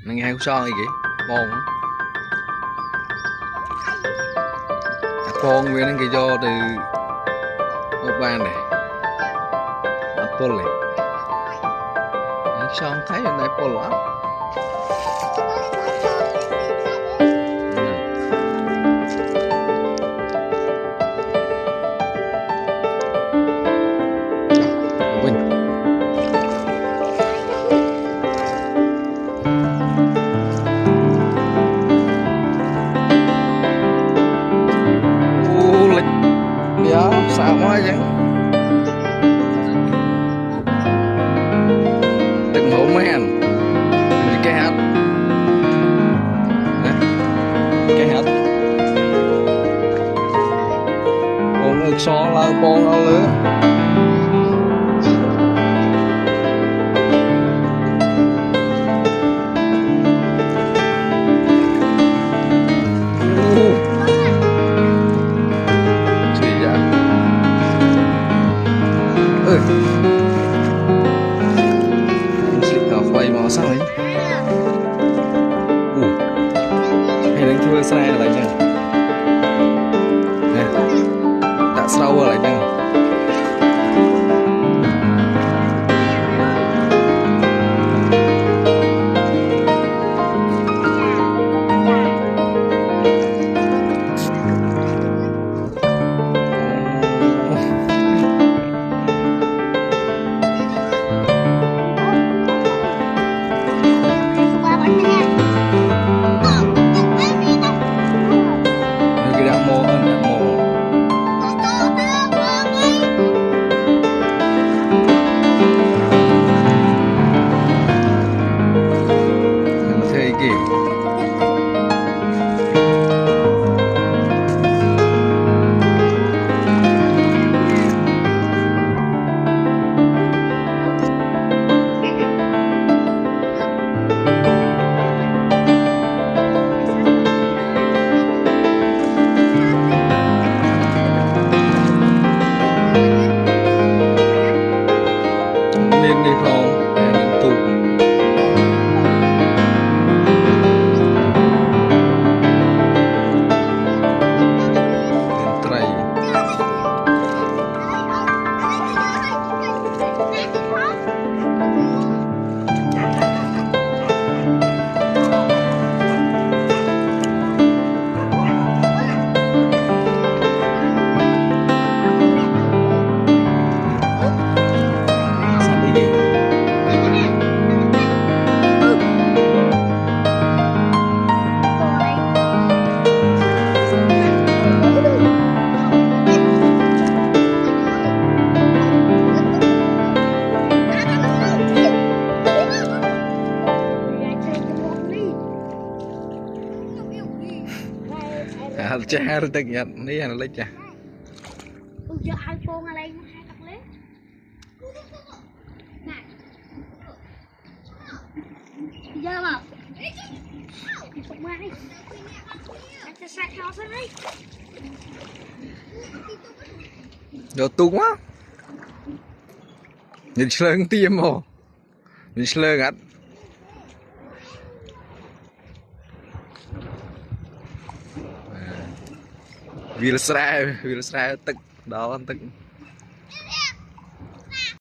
Mình nghe sao kì bông con nguyên cái do từ một ban này apple này xong thấy bên đây apple lắm sao quá vậy từng hộ mấy anh từng cái hạt cái hạt con ngực so là con ao lứa quay màu sao ấy hay đánh thưa xe lại nha nè đã sau lại nha đi không em tụ trai cha được nhận đi là lấy cha giờ iPhone lên hai tập lấy giờ mà đồ tung quá nhìn sơn tiêm mồ nhìn sơn ngắt vì là sai tức đó tức